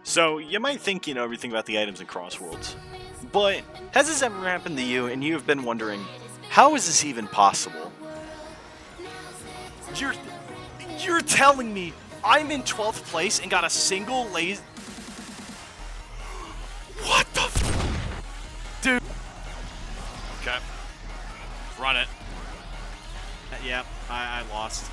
So, you might think you know everything about the items in CrossWorlds, but has this ever happened to you and you have been wondering, how is this even possible? You're telling me I'm in 12th place and got a single laser? What the dude? Okay. Run it. Yeah, I lost.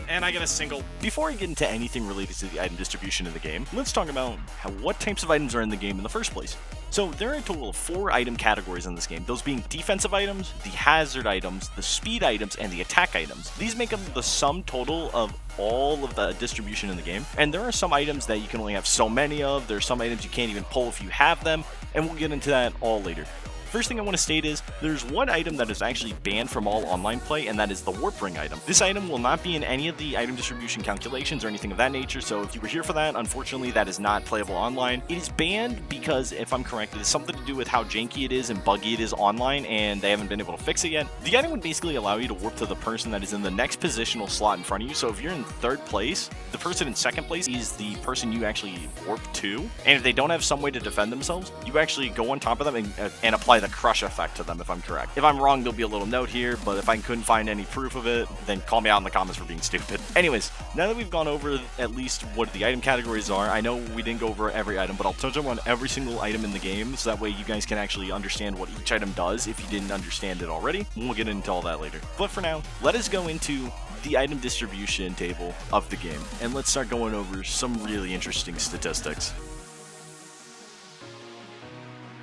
I get a single. Before I get into anything related to the item distribution in the game, let's talk about what types of items are in the game in the first place. So there are a total of 4 item categories in this game, those being defensive items, the hazard items, the speed items, and the attack items. These make up the sum total of all of the distribution in the game, and there are some items that you can only have so many of, there are some items you can't even pull if you have them, and we'll get into that all later. First thing I want to state is, there's one item that is actually banned from all online play, and that is the warp ring item. This item will not be in any of the item distribution calculations or anything of that nature, so if you were here for that, unfortunately that is not playable online. It is banned because, if I'm correct, it is something to do with how janky it is and buggy it is online, and they haven't been able to fix it yet. The item would basically allow you to warp to the person that is in the next positional slot in front of you, so if you're in 3rd place, the person in 2nd place is the person you actually warp to, and if they don't have some way to defend themselves, you actually go on top of them and apply the crush effect to them, if I'm correct. If I'm wrong, there'll be a little note here, but if I couldn't find any proof of it, then call me out in the comments for being stupid. Anyways, now that we've gone over at least what the item categories are, I know we didn't go over every item, but I'll touch on every single item in the game, so that way you guys can actually understand what each item does if you didn't understand it already. We'll get into all that later. But for now, let us go into the item distribution table of the game, and let's start going over some really interesting statistics.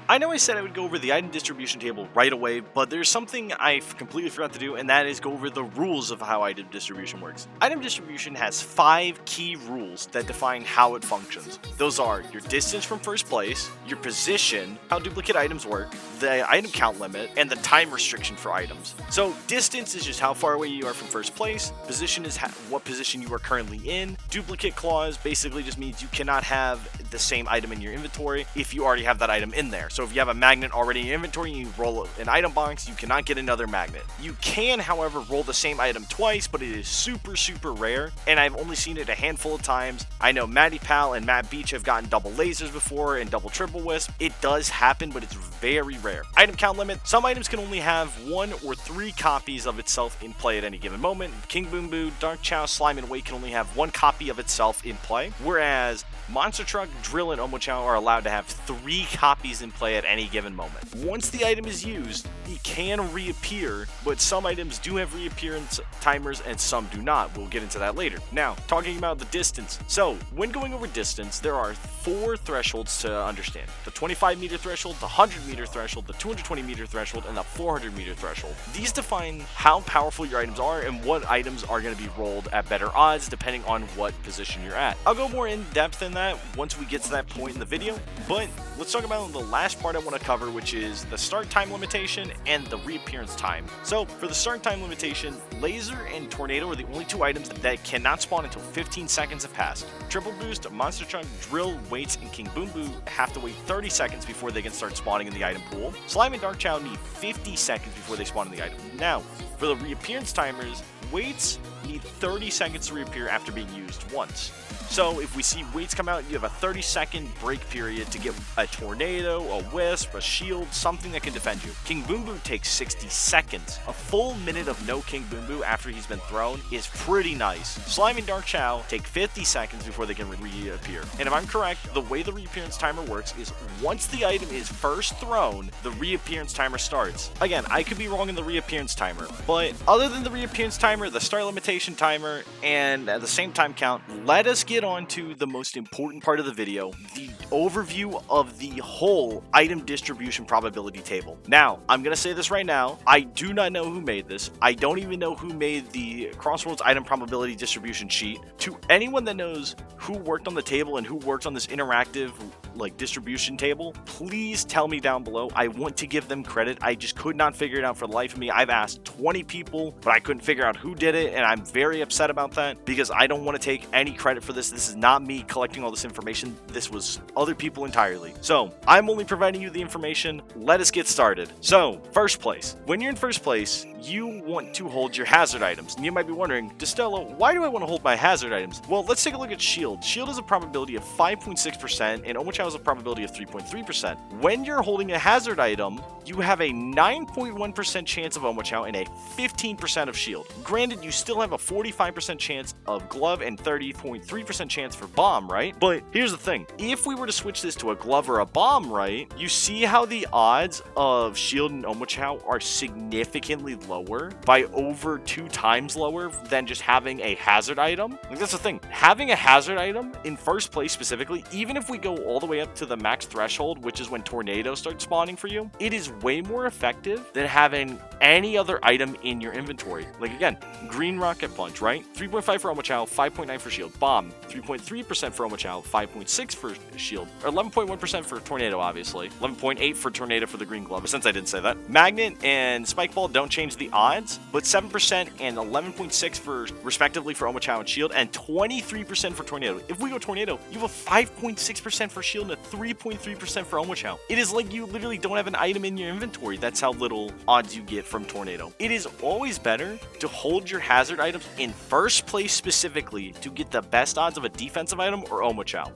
I know I said I would go over the item distribution table right away, but there's something I completely forgot to do, and that is go over the rules of how item distribution works. Item distribution has 5 key rules that define how it functions. Those are your distance from first place, your position, how duplicate items work, the item count limit, and the time restriction for items. So distance is just how far away you are from first place, position is what position you are currently in, duplicate clause basically just means you cannot have the same item in your inventory if you already have that item in there. So if you have a magnet already in your inventory and you roll an item box, you cannot get another magnet. You can, however, roll the same item twice, but it is super rare, and I've only seen it a handful of times. I know Matty Pal and Matt Beach have gotten double lasers before and double triple wisp. It does happen, but it's very rare. Item count limit. Some items can only have 1 or 3 copies of itself in play at any given moment. King Boom Boo, Dark Chow, Slime, and Wait can only have 1 copy of itself in play, whereas Monster Truck, Drill, and Omochao are allowed to have 3 copies in play at any given moment. Once the item is used, it can reappear, but some items do have reappearance timers and some do not. We'll get into that later. Now, talking about the distance. So, when going over distance, there are 4 thresholds to understand. The 25-meter threshold, the 100-meter threshold, the 220-meter threshold, and the 400-meter threshold. These define how powerful your items are and what items are going to be rolled at better odds depending on what position you're at. I'll go more in depth in that once we get to that point in the video, but let's talk about the last part I want to cover, which is the start time limitation and the reappearance time. So for the start time limitation, Laser and Tornado are the only 2 items that cannot spawn until 15 seconds have passed. Triple Boost, Monster Truck, Drill, Waits, and King Boom Boo have to wait 30 seconds before they can start spawning in the item pool. Slime and Dark Chow need 50 seconds before they spawn in the item. Now, for the reappearance timers, Waits need 30 seconds to reappear after being used once. So if we see Waits come out, you have a 30-second break period to get a Tornado, a Wisp, a Shield, something that can defend you. King Boom Boo takes 60 seconds. A full minute of no King Boom Boo after he's been thrown is pretty nice. Slime and Dark Chow take 50 seconds before they can reappear. And if I'm correct, the way the reappearance timer works is once the item is first thrown, the reappearance timer starts. Again, I could be wrong in the reappearance timer, but other than the reappearance timer, the start limitation timer, and at the same time count, let us get on to the most important part of the video, the overview of the whole item distribution probability table. Now, I'm going to say this right now, I do not know who made this. I don't even know who made the CrossWorlds item probability distribution sheet. To anyone that knows who worked on the table and who worked on this interactive like distribution table, please tell me down below. I want to give them credit. I just could not figure it out for the life of me. I've asked 20 people, but I couldn't figure out who did it, and I'm very upset about that because I don't want to take any credit for this. This is not me collecting all this information. This was other people entirely. So I'm only providing you the information. Let us get started. So first place. When you're in first place, you want to hold your hazard items. And you might be wondering, Destello, why do I want to hold my hazard items? Well, let's take a look at Shield. Shield has a probability of 5.6% and Omochao has a probability of 3.3%. When you're holding a hazard item, you have a 9.1% chance of Omochao and a 15% of Shield. Granted, you still have a 45% chance of Glove and 30.3% chance for Bomb, right? But here's the thing. If we were to switch this to a Glove or a Bomb, right, you see how the odds of Shield and Omochao are significantly lower, by over 2 times lower than just having a hazard item. Like, that's the thing. Having a hazard item in first place specifically, even if we go all the way up to the max threshold, which is when tornadoes start spawning for you, it is way more effective than having any other item in your inventory. Like, again, green rocket punch, right? 3.5 for Omochao, 5.9 for shield. Bomb, 3.3% for Omochao, 5.6 for shield, or 11.1% for tornado, obviously. 11.8 for tornado for the green glove, since I didn't say that. Magnet and spike ball don't change the odds, but 7% and 11.6 for respectively for Omochao and shield, and 23% for tornado. If we go tornado, you have a 5.6% for shield and a 3.3% for Omochao. It is like you literally don't have an item in your inventory. That's how little odds you get from tornado. It is always better to hold your hazard items in first place specifically to get the best odds of a defensive item or Omochao.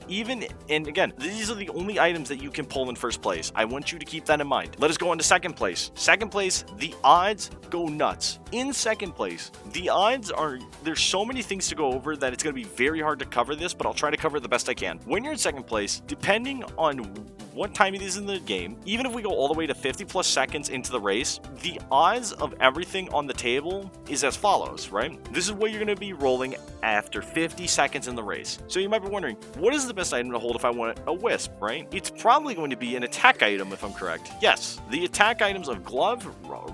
And again, these are the only items that you can pull in first place. I want you to keep that in mind. Let us go on to second place. Second place, the odds go nuts. In second place, the odds are, there's so many things to go over that it's going to be very hard to cover this, but I'll try to cover it the best I can. When you're in second place, depending on what time it is in the game, even if we go all the way to 50 plus seconds into the race, the odds of everything on the table is as follows, right? This is what you're going to be rolling after 50 seconds in the race. So you might be wondering, what is the best item to hold if I want a wisp, right? It's probably going to be an attack item if I'm correct. Yes, the attack items of glove,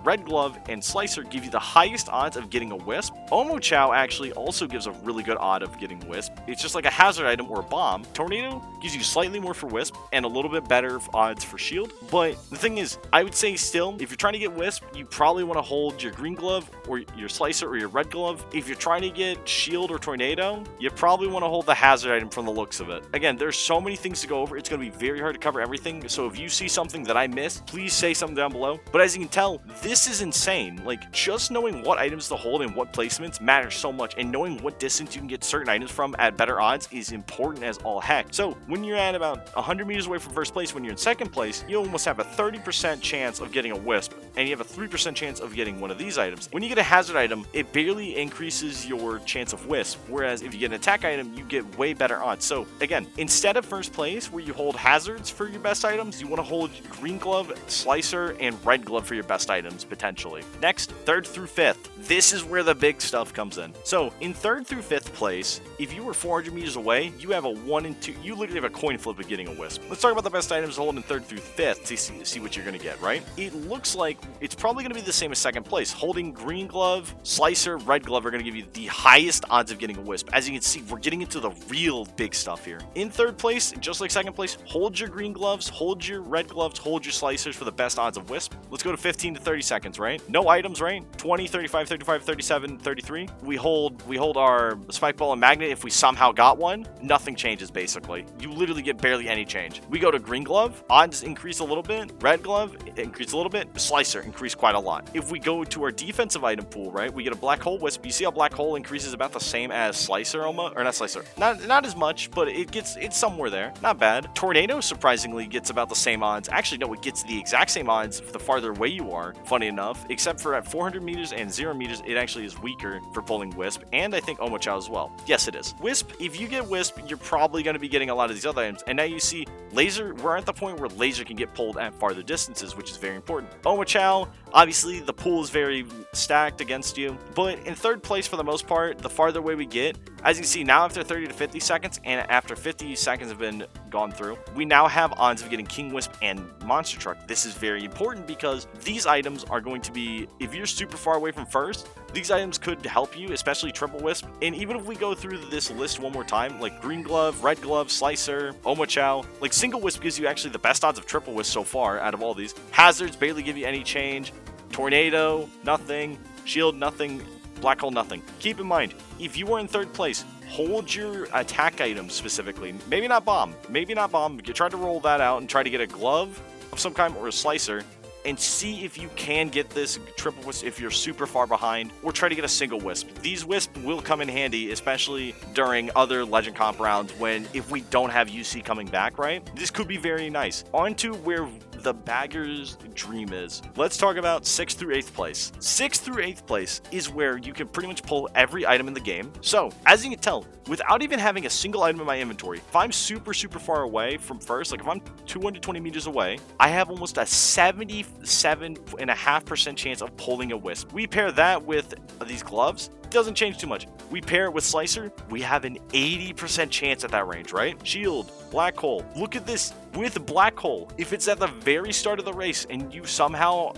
red glove, and slicer give you the highest odds of getting a wisp. Omochao actually also gives a really good odd of getting wisp. It's just like a hazard item or a bomb. Tornado gives you slightly more for wisp and a little bit better odds for shield. But the thing is, I would say still, if you're trying to get wisp, you probably want to hold your green glove or your slicer or your red glove. If you're trying to get shield or tornado, you probably want to hold the hazard item from the looks of it. Again, there's so many things to go over. It's going to be very hard to cover everything. So if you see something that I missed, please say something down below. But as you can tell, this is insane. Like, just knowing what items to hold and what placements matters so much, and knowing what distance you can get certain items from at better odds is important as all heck. So when you're at about 100 meters away from first place, when you're in second place, you almost have a 30% chance of getting a wisp, and you have a 3% chance of getting one of these items. When you get a hazard item, it barely increases your chance of wisp, whereas if you get an attack item, you get way better odds. So again, instead of first place where you hold hazards for your best items, you want to hold green glove, slicer, and red glove for your best items potentially. Next, third through fifth. This is where the big stuff comes in. So in third through fifth place, if you were 400 meters away, you have a 1 in 2, you literally have a coin flip of getting a wisp. Let's talk about the best items to hold in third through fifth to see what you're going to get, right? It looks like it's probably going to be the same as second place. Holding green glove, slicer, red glove are going to give you the highest odds of getting a wisp. As you can see, we're getting into the real big stuff here. In third place, just like second place, hold your green gloves, hold your red gloves, hold your slicers for the best odds of wisp. Let's go to 15 to 30 seconds, right? No items, right? 20, 35, 35, 37, 33. We hold our spike ball and magnet. If we somehow got one, nothing changes basically. You literally get barely any change. We go to green glove, odds increase a little bit. Red glove, increase a little bit. Slicer, increase quite a lot. If we go to our defensive item pool, right, we get a black hole wisp. You see how black hole increases about the same as slicer, or not slicer. Not as much, but it's somewhere there. Not bad. Tornado surprisingly gets about the same odds. Actually, no, it gets the exact same odds the farther away you are, funny enough, except for at 400 meters and 0 meters, it actually is weaker for pulling wisp, and I think Omochao as well. Yes, it is. Wisp, if you get wisp, you're probably going to be getting a lot of these other items, and now you see laser, we're at the point where laser can get pulled at farther distances, which is very important. Omochao, obviously the pool is very stacked against you, but in third place for the most part, the farther away we get, as you can see now after 30 to 50 seconds, and after 50 seconds have been gone through, we now have odds of getting King Wisp and Monster Truck. This is very important because these items are going to be, if you're super far away from first, These items could help you, especially triple wisp. And even if we go through this list one more time, like green glove, red glove, slicer, omochow, like single wisp gives you actually the best odds of triple wisp so far out of all these. Hazards barely give you any change. Tornado, nothing. Shield, nothing. Black hole, nothing. Keep in mind, if you are in third place, hold your attack items specifically. Maybe not bomb. Maybe not bomb. You try to roll that out and try to get a glove of some kind or a slicer and see if you can get this triple wisp if you're super far behind, or try to get a single wisp. These wisps will come in handy, especially during other Legend Comp rounds when if we don't have UC coming back, right? This could be very nice. On to where the bagger's dream is. Let's talk about 6th through 8th place. 6th through 8th place is where you can pretty much pull every item in the game. So, as you can tell, without even having a single item in my inventory, if I'm super far away from first, like if I'm 220 meters away, I have almost a 77.5% chance of pulling a wisp. We pair that with these gloves, doesn't change too much. We pair it with slicer, we have an 80% chance at that range, right? Shield, black hole. Look at this with black hole. If it's at the very start of the race and you somehow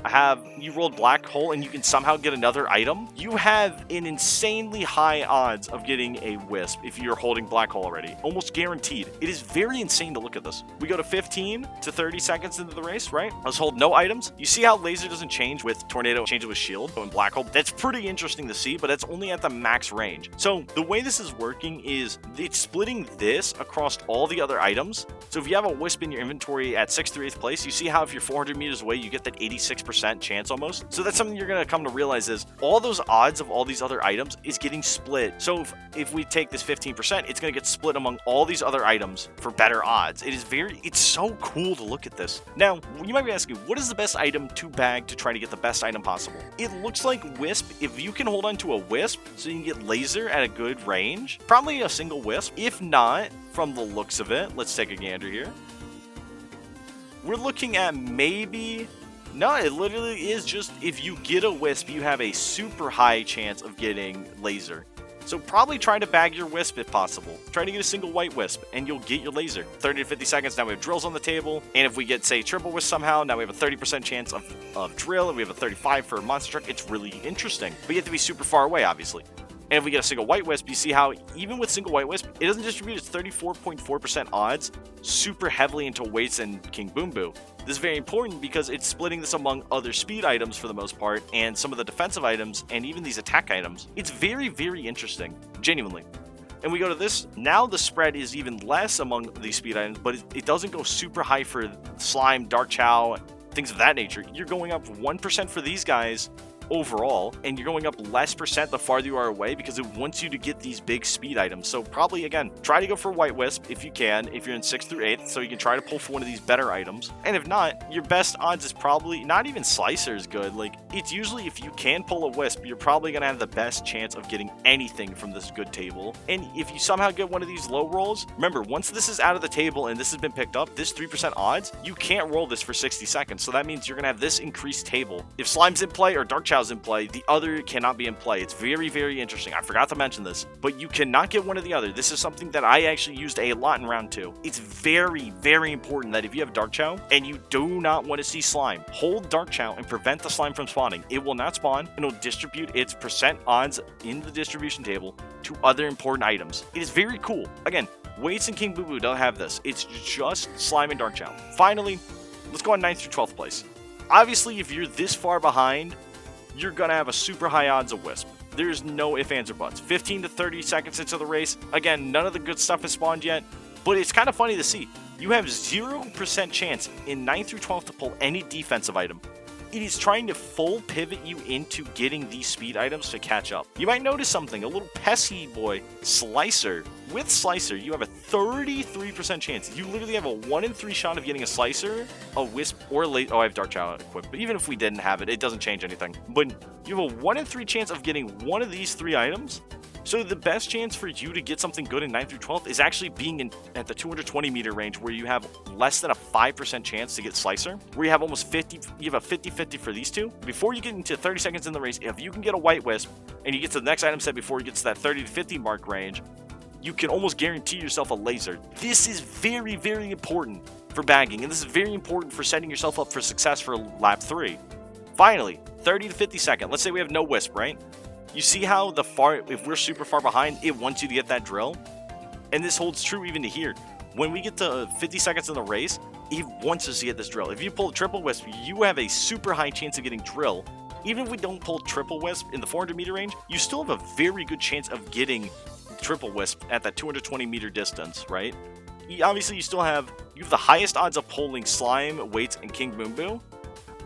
you rolled black hole and you can somehow get another item, you have an insanely high odds of getting a wisp if you're holding black hole already. Almost guaranteed. It is very insane to look at this. We go to 15 to 30 seconds into the race, right? Let's hold no items. You see how laser doesn't change with tornado, changes with shield and black hole? That's pretty interesting to see, but it's only at the max range. So the way this is working is it's splitting this across all the other items. So if you have a wisp in your inventory at 6th through 8th place, you see how if you're 400 meters away, you get that 86% chance almost. So that's something you're going to come to realize is all those odds of all these other items is getting split. So if we take this 15%, it's going to get split among all these other items for better odds. It's so cool to look at this. Now, you might be asking, what is the best item to bag to try to get the best item possible? It looks like wisp. If you can hold on to a wisp, so you can get laser at a good range, probably a single wisp. If not, from the looks of it, let's take a gander here. We're looking at maybe... No, it literally is just if you get a wisp, you have a super high chance of getting laser. So probably try to bag your wisp if possible. Try to get a single white wisp and you'll get your laser. 30 to 50 seconds, now we have drills on the table. And if we get, say, triple wisp somehow, now we have a 30% chance of drill, and we have a 35 for monster truck. It's really interesting. But you have to be super far away, obviously. And if we get a single white wisp, you see how even with single white wisp, it doesn't distribute its 34.4% odds super heavily into weights and King Boom Boo. This is very important because it's splitting this among other speed items for the most part, and some of the defensive items, and even these attack items. It's very interesting, genuinely. And we go to this, now the spread is even less among these speed items, but it doesn't go super high for slime, dark chow, things of that nature. You're going up 1% for these guys overall, and you're going up less percent the farther you are away because it wants you to get these big speed items. So probably, again, try to go for white wisp if you can, if you're in 6th through 8th, so you can try to pull for one of these better items. And if not, your best odds is probably not even slicer is good. Like, it's usually if you can pull a wisp, you're probably gonna have the best chance of getting anything from this good table. And if you somehow get one of these low rolls, remember, once this is out of the table and this has been picked up, this 3% odds, you can't roll this for 60 seconds. So that means you're gonna have this increased table. If slime's in play or dark chow's in play, the other cannot be in play. It's very interesting. I forgot to mention this, but you cannot get one or the other. This is something that I actually used a lot in round 2. It's very important that if you have dark chow and you do not want to see slime, hold dark chow and prevent the slime from spawning. It will not spawn, and it'll distribute its percent odds in the distribution table to other important items. It is very cool. Again, weights and King Boo Boo don't have this. It's just slime and dark chow. Finally, let's go on 9th through 12th place. Obviously, if you're this far behind, you're gonna have a super high odds of wisp. There's no ifs, ands, or buts. 15 to 30 seconds into the race. Again, none of the good stuff has spawned yet, but it's kind of funny to see. You have 0% chance in 9th through 12th to pull any defensive item. It is trying to full pivot you into getting these speed items to catch up. You might notice something, a little pesky boy, Slicer. With Slicer, you have a 33% chance. You literally have a 1 in 3 shot of getting a Slicer, a Wisp, or oh, I have Dark Chow equipped, but even if we didn't have it, it doesn't change anything. But you have a 1 in 3 chance of getting one of these 3 items. So the best chance for you to get something good in 9th through 12th is actually being at the 220 meter range, where you have less than a 5% chance to get Slicer, where you have almost 50, you have a 50-50 for these two. Before you get into 30 seconds in the race, if you can get a White Wisp and you get to the next item set before you get to that 30 to 50 mark range, you can almost guarantee yourself a laser. This is very, very important for bagging, and this is very important for setting yourself up for success for lap 3. Finally, 30 to 50 second. Let's say we have no Wisp, right? You see how if we're super far behind, it wants you to get that drill? And this holds true even to here. When we get to 50 seconds in the race, it wants us to get this drill. If you pull triple wisp, you have a super high chance of getting drill. Even if we don't pull triple wisp in the 400 meter range, you still have a very good chance of getting triple wisp at that 220 meter distance, right? Obviously, you have the highest odds of pulling slime, weights, and king boom boo,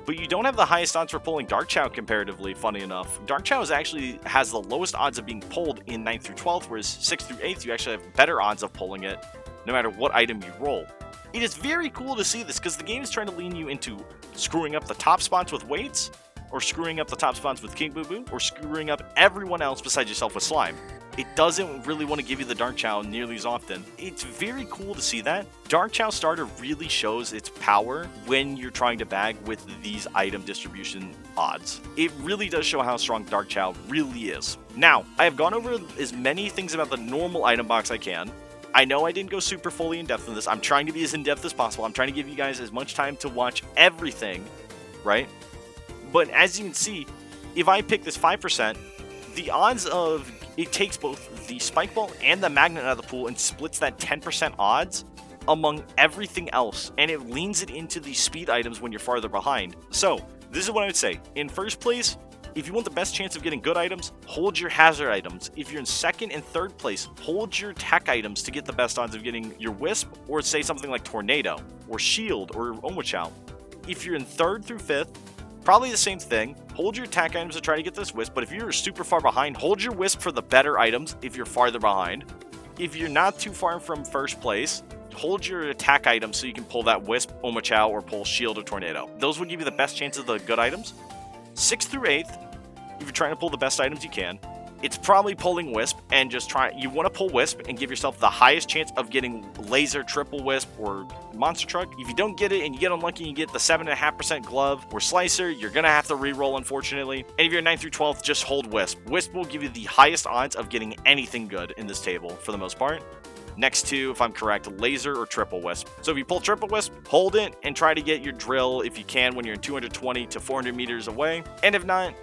but you don't have the highest odds for pulling dark chow comparatively. Funny enough, dark chow actually has the lowest odds of being pulled in 9th through 12th, whereas 6th through 8th you actually have better odds of pulling it, no matter what item you roll. It is very cool to see this because the game is trying to lean you into screwing up the top spots with weights, or screwing up the top spots with king boo boo, or screwing up everyone else besides yourself with slime. It doesn't really want to give you the Dark Chow nearly as often. It's very cool to see that. Dark Chow starter really shows its power when you're trying to bag with these item distribution odds. It really does show how strong Dark Chow really is. Now, I have gone over as many things about the normal item box I can. I know I didn't go super fully in depth in this. I'm trying to be as in depth as possible. I'm trying to give you guys as much time to watch everything, right? But as you can see, if I pick this 5%, the odds of it takes both the spike ball and the magnet out of the pool and splits that 10% odds among everything else, and it leans it into the speed items when you're farther behind. So this is what I would say. In first place, if you want the best chance of getting good items, hold your hazard items. If you're in second and third place, hold your tech items to get the best odds of getting your wisp, or say something like tornado or shield or omochow. If you're in third through fifth, probably the same thing. Hold your attack items to try to get this wisp, but if you're super far behind, hold your wisp for the better items if you're farther behind. If you're not too far from first place, hold your attack items so you can pull that wisp, omochow, or pull shield or tornado. Those would give you the best chance of the good items. 6th through 8th, if you're trying to pull the best items you can, it's probably pulling wisp and you want to pull wisp and give yourself the highest chance of getting laser, triple wisp, or monster truck. If you don't get it and you get unlucky and you get the 7.5% glove or slicer, you're going to have to re-roll, unfortunately. And if you're 9th through 12th, just hold wisp. Wisp will give you the highest odds of getting anything good in this table for the most part. Next to, if I'm correct, laser or triple wisp. So if you pull triple wisp, hold it and try to get your drill if you can when you're in 220 to 400 meters away. And if not,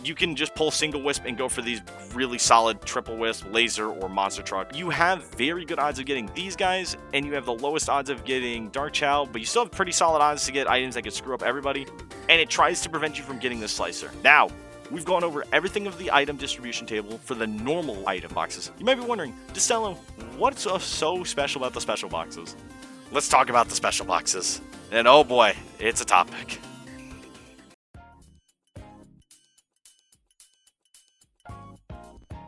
you can just pull single wisp and go for these really solid triple wisp, laser, or monster truck. You have very good odds of getting these guys, and you have the lowest odds of getting Dark Chow, but you still have pretty solid odds to get items that could screw up everybody, and it tries to prevent you from getting this slicer. Now, we've gone over everything of the item distribution table for the normal item boxes. You might be wondering, Destello, what's so special about the special boxes? Let's talk about the special boxes. And oh boy, it's a topic.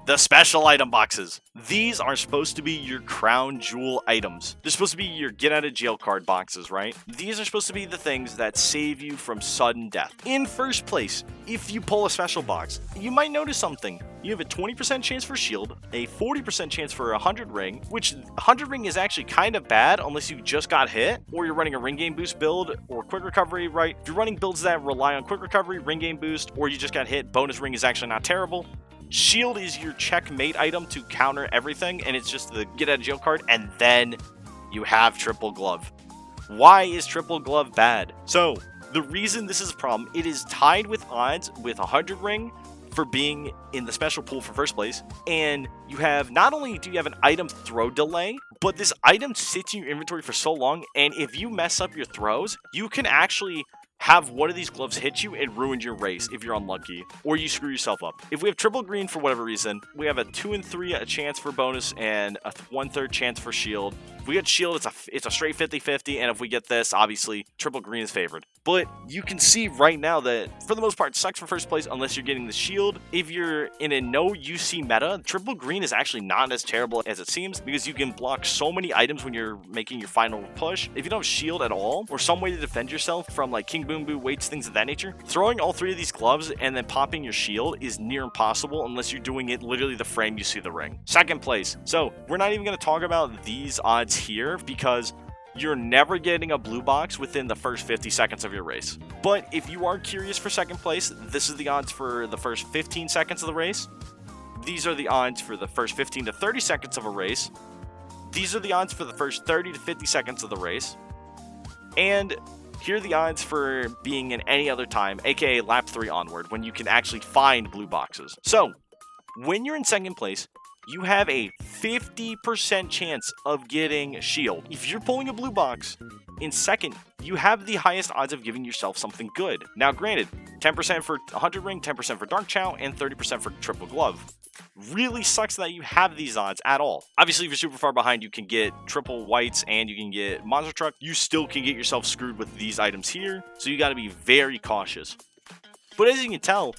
The special item boxes. These are supposed to be your crown jewel items. They're supposed to be your get out of jail card boxes, right? These are supposed to be the things that save you from sudden death. In first place, if you pull a special box, you might notice something. You have a 20% chance for shield, a 40% chance for a 100 ring, which 100 ring is actually kind of bad unless you just got hit, or you're running a ring game boost build, or quick recovery, right? If you're running builds that rely on quick recovery, ring game boost, or you just got hit, bonus ring is actually not terrible. Shield is your checkmate item to counter everything, and it's just the get out of jail card, and then you have triple glove. Why is triple glove bad? So, the reason this is a problem, it is tied with odds with 100 ring for being in the special pool for first place, and you have, not only do you have an item throw delay, but this item sits in your inventory for so long, and if you mess up your throws, you can actually have one of these gloves hit you and ruin your race if you're unlucky, or you screw yourself up. If we have triple green for whatever reason, we have a 2 and 3 a chance for bonus and a 1/3 chance for shield. If we get shield, it's a straight 50-50, and if we get this, obviously triple green is favored. But you can see right now that for the most part, it sucks for first place unless you're getting the shield. If you're in a no UC meta, triple green is actually not as terrible as it seems, because you can block so many items when you're making your final push. If you don't have shield at all, or some way to defend yourself from like King Boom Boo, weights, things of that nature, throwing all 3 of these gloves and then popping your shield is near impossible unless you're doing it literally the frame you see the ring. Second place. So we're not even going to talk about these odds here because you're never getting a blue box within the first 50 seconds of your race. But if you are curious for second place, this is the odds for the first 15 seconds of the race. These are the odds for the first 15 to 30 seconds of a race. These are the odds for the first 30 to 50 seconds of the race. And here are the odds for being in any other time, aka lap 3 onward, when you can actually find blue boxes. So, When you're in second place, you have a 50% chance of getting shield. If you're pulling a blue box, in second, you have the highest odds of giving yourself something good. Now granted, 10% for 100 ring, 10% for dark chow, and 30% for triple glove. Really sucks that you have these odds at all. Obviously, if you're super far behind, you can get triple whites and you can get monster truck. You still can get yourself screwed with these items here, so you got to be very cautious. But as you can tell,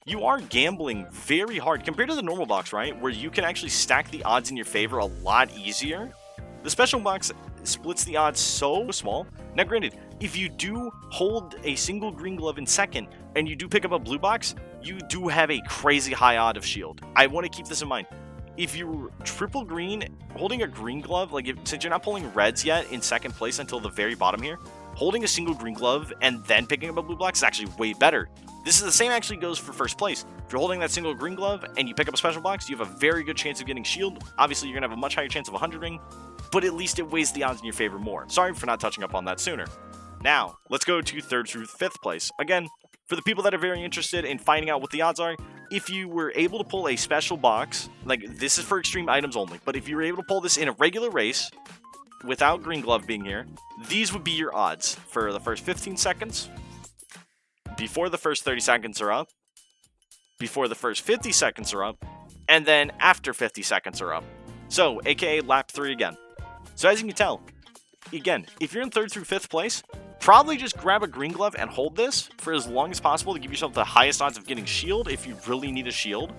you are gambling very hard compared to the normal box, right? Where you can actually stack the odds in your favor a lot easier. The special box splits the odds so small. Now granted, if you do hold a single green glove in second and you do pick up a blue box, you do have a crazy high odd of shield. I want to keep this in mind. If you're triple green, holding a green glove, like since you're not pulling reds yet in second place until the very bottom here, holding a single green glove and then picking up a blue box is actually way better. This is the same actually goes for first place. If you're holding that single green glove and you pick up a special box, you have a very good chance of getting shield. Obviously, you're going to have a much higher chance of a 100 ring, but at least it weighs the odds in your favor more. Sorry for not touching up on that sooner. Now, let's go to third through fifth place. Again, for the people that are very interested in finding out what the odds are, if you were able to pull a special box, like this is for extreme items only, but if you were able to pull this in a regular race, without green glove being here, these would be your odds for the first 15 seconds, before the first 30 seconds are up, before the first 50 seconds are up, and then after 50 seconds are up. So, aka lap 3 again. So as you can tell, again, if you're in third through fifth place, probably just grab a green glove and hold this for as long as possible to give yourself the highest odds of getting shield if you really need a shield.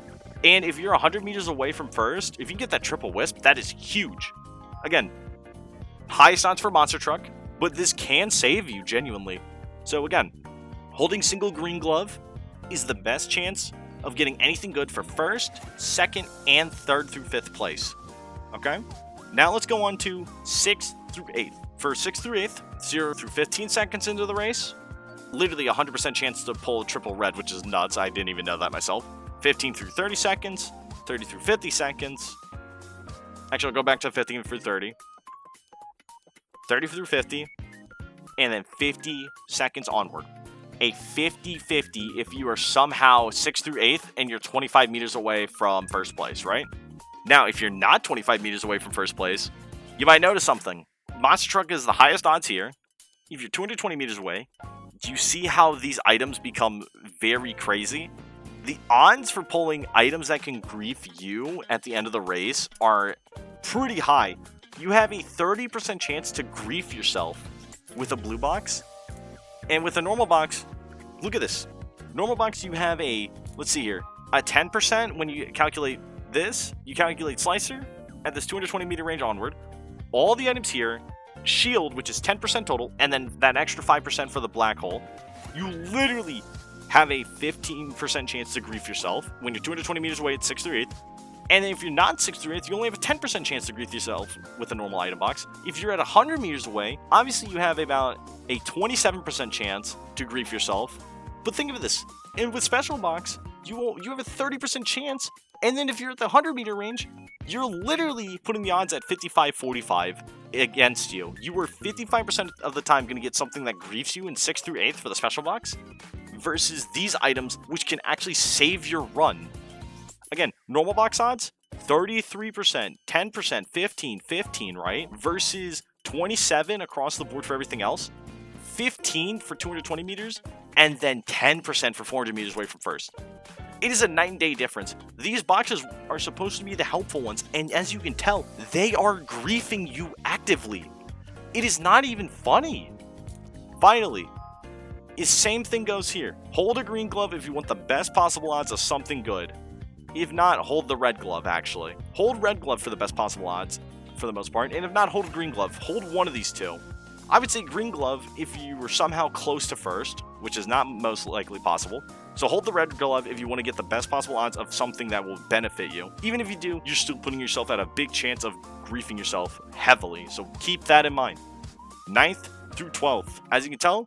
And if you're 100 meters away from first, if you get that triple wisp, that is huge. Again, highest odds for monster truck, but this can save you genuinely. So again, holding single green glove is the best chance of getting anything good for first, second, and third through fifth place. Okay? Now let's go on to 6th through 8th. For 6th through 8th, 0 through 15 seconds into the race, literally 100% chance to pull a triple red, which is nuts. I didn't even know that myself. 15 through 30 seconds, 30 through 50 seconds. Actually, I'll go back to 15 through 30. 30 through 50, and then 50 seconds onward. A 50-50 if you are somehow 6th through 8th and you're 25 meters away from first place, right? Now, if you're not 25 meters away from first place, you might notice something. Monster Truck is the highest odds here. If you're 220 meters away, do you see how these items become very crazy? The odds for pulling items that can grief you at the end of the race are pretty high. You have a 30% chance to grief yourself with a blue box. And with a normal box, look at this. Normal box, you have a, let's see here, a 10% when you calculate this. You calculate Slicer at this 220 meter range onward. All the items here, shield, which is 10% total, and then that extra 5% for the black hole. You literally have a 15% chance to grief yourself when you're 220 meters away at 6th through 8th. And then if you're not 6th through 8th, you only have a 10% chance to grief yourself with a normal item box. If you're at 100 meters away, obviously you have about a 27% chance to grief yourself. But think of this, and with special box, you have a 30% chance, and then if you're at the 100 meter range, you're literally putting the odds at 55-45 against you. You were 55% of the time going to get something that griefs you in 6th through 8th for the special box, versus these items, which can actually save your run. Again, normal box odds, 33%, 10%, 15, 15, right? Versus 27 across the board for everything else, 15 for 220 meters, and then 10% for 400 meters away from first. It is a night and day difference. These boxes are supposed to be the helpful ones, and as you can tell, they are griefing you actively. It is not even funny. Finally, the same thing goes here. Hold a green glove if you want the best possible odds of something good. If not, hold the red glove, actually. Hold red glove for the best possible odds, for the most part. And if not, hold green glove. Hold one of these two. I would say green glove if you were somehow close to first, which is not most likely possible. So hold the red glove if you want to get the best possible odds of something that will benefit you. Even if you do, you're still putting yourself at a big chance of griefing yourself heavily. So keep that in mind. 9th through 12th. As you can tell,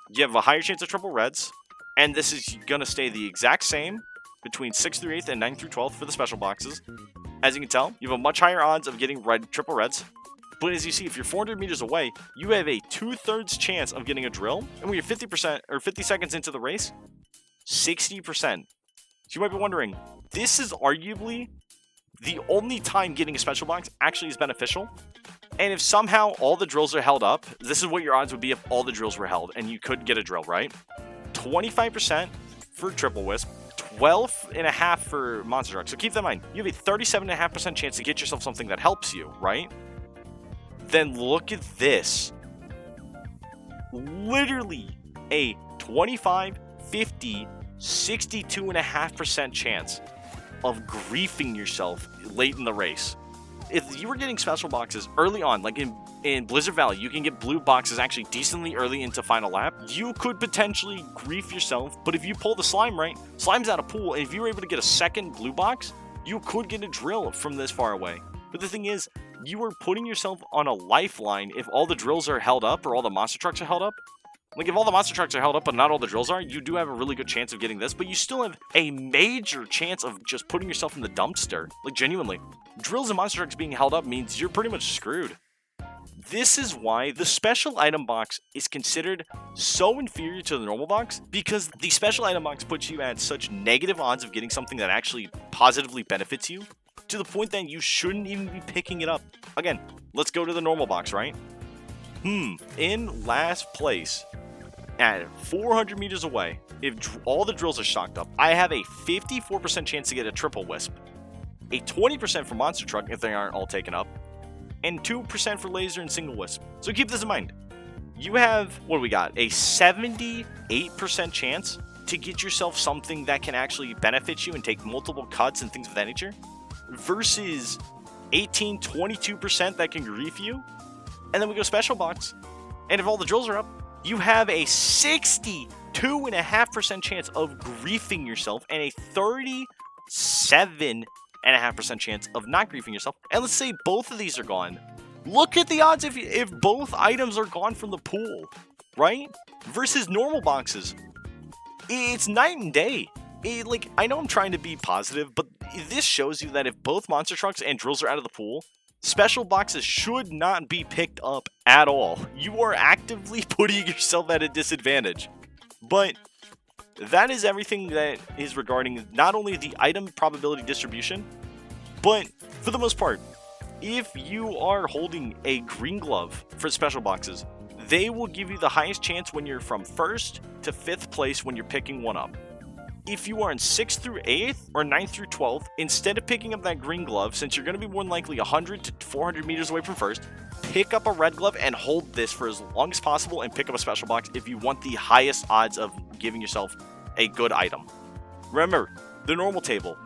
you have a higher chance of triple reds. And this is going to stay the exact same between 6th through 8th and 9th through 12th for the special boxes. As you can tell, you have a much higher odds of getting triple reds. But as you see, if you're 400 meters away, you have a 2/3 chance of getting a drill. And when you're 50% or 50 seconds into the race, 60%. So you might be wondering, this is arguably the only time getting a special box actually is beneficial. And if somehow all the drills are held up, this is what your odds would be if all the drills were held and you could get a drill, right? 25% for triple wisp, 12.5% for monster truck. So keep that in mind. You have a 37.5% chance to get yourself something that helps you, right? Then look at this. Literally a 25, 50, 62.5% chance of griefing yourself late in the race. If you were getting special boxes early on, like in Blizzard Valley, you can get blue boxes actually decently early into final lap. You could potentially grief yourself, but if you pull the slime right, slime's out of pool, and if you were able to get a second blue box, you could get a drill from this far away. But the thing is, you are putting yourself on a lifeline if all the drills are held up or all the monster trucks are held up. Like, if all the monster trucks are held up but not all the drills are, you do have a really good chance of getting this, but you still have a major chance of just putting yourself in the dumpster. Like, genuinely. Drills and monster trucks being held up means you're pretty much screwed. This is why the special item box is considered so inferior to the normal box, because the special item box puts you at such negative odds of getting something that actually positively benefits you, to the point that you shouldn't even be picking it up. Again, let's go to the normal box, right? In last place, at 400 meters away, if all the drills are stocked up, I have a 54% chance to get a triple wisp, a 20% for monster truck if they aren't all taken up, and 2% for laser and single wisp. So keep this in mind. You have, what do we got? A 78% chance to get yourself something that can actually benefit you and take multiple cuts and things of that nature, versus 22% that can grief you. And then we go special box, and if all the drills are up, you have a 62.5% chance of griefing yourself and a 37.5% chance of not griefing yourself. And let's say both of these are gone. Look at the odds if both items are gone from the pool, right? Versus normal boxes. It's night and day. Like, I know I'm trying to be positive, but this shows you that if both monster trucks and drills are out of the pool, special boxes should not be picked up at all. You are actively putting yourself at a disadvantage. But that is everything that is regarding not only the item probability distribution, but for the most part, if you are holding a green glove for special boxes, they will give you the highest chance when you're from 1st to 5th place when you're picking one up. If you are in 6th through 8th or 9th through 12th, instead of picking up that green glove, since you're going to be more than likely 100 to 400 meters away from 1st, pick up a red glove and hold this for as long as possible and pick up a special box if you want the highest odds of giving yourself a good item. Remember, the normal table.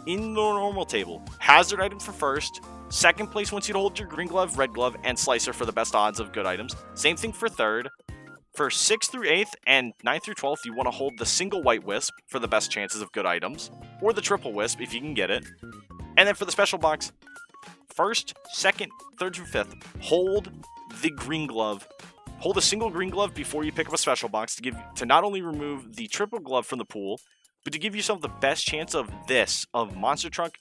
In the normal table, hazard item for 1st, 2nd place wants you to hold your green glove, red glove, and slicer for the best odds of good items. Same thing for 3rd. For 6th through 8th and 9th through 12th, you want to hold the single white wisp for the best chances of good items, or the triple wisp if you can get it. And then for the special box, 1st, 2nd, 3rd through 5th, hold the green glove. Hold a single green glove before you pick up a special box to not only remove the triple glove from the pool, but to give yourself the best chance of monster truck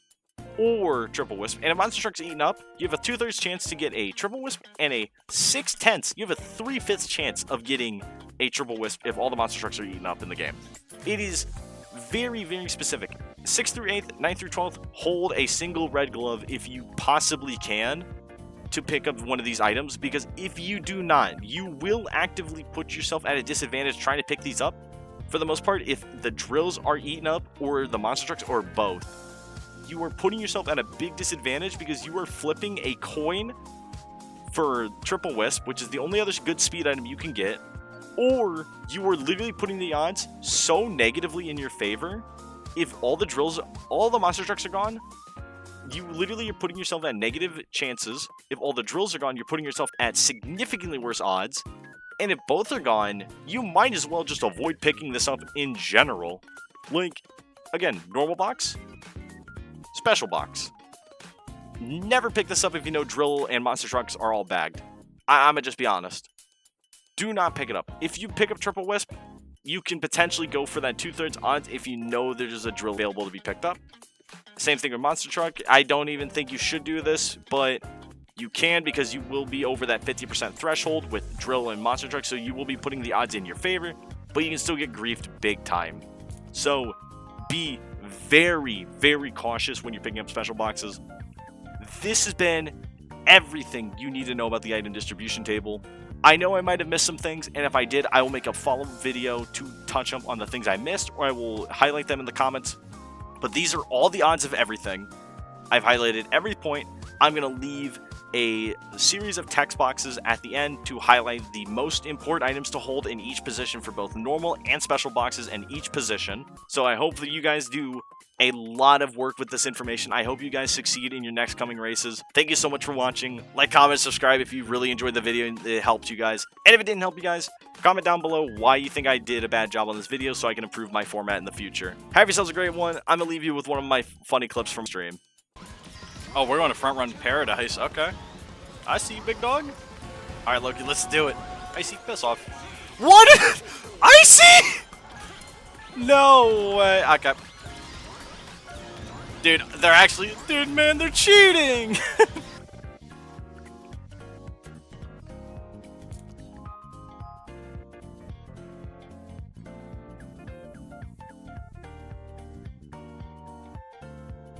or triple wisp. And if monster truck's eaten up, you have a 2/3 chance to get a triple wisp, and a 6/10, you have a 3/5 chance of getting a triple wisp if all the monster trucks are eaten up in the game. It is very, very specific. 6th through 8th, 9th through 12th, hold a single red glove if you possibly can to pick up one of these items, because if you do not, you will actively put yourself at a disadvantage trying to pick these up. For the most part, if the drills are eaten up or the monster trucks or both, you are putting yourself at a big disadvantage because you are flipping a coin for triple wisp, which is the only other good speed item you can get, or you are literally putting the odds so negatively in your favor. If all the monster trucks are gone, you literally are putting yourself at negative chances. If all the drills are gone, you're putting yourself at significantly worse odds. And if both are gone, you might as well just avoid picking this up in general. Like, again, normal box, special box. Never pick this up if you know drill and monster trucks are all bagged. I'm gonna just be honest. Do not pick it up. If you pick up triple wisp, you can potentially go for that 2/3 odds if you know there's a drill available to be picked up. Same thing with monster truck. I don't even think you should do this, but you can, because you will be over that 50% threshold with drill and monster truck, so you will be putting the odds in your favor, but you can still get griefed big time. So be very, very cautious when you're picking up special boxes. This has been everything you need to know about the item distribution table. I know I might have missed some things, and if I did, I will make a follow-up video to touch up on the things I missed, or I will highlight them in the comments. But these are all the odds of everything. I've highlighted every point. I'm going to leave a series of text boxes at the end to highlight the most important items to hold in each position for both normal and special boxes in each position. So I hope that you guys do a lot of work with this information. I hope you guys succeed in your next coming races. Thank you so much for watching. Like, comment, subscribe if you really enjoyed the video and it helped you guys. And if it didn't help you guys, comment down below why you think I did a bad job on this video so I can improve my format in the future. Have yourselves a great one. I'm going to leave you with one of my funny clips from stream. Oh, we're going to front run paradise. Okay. I see you, big dog. All right, Loki, let's do it. Icy, piss off. What? Icy? No way. Okay. Dude, they're actually... Dude, man, they're cheating.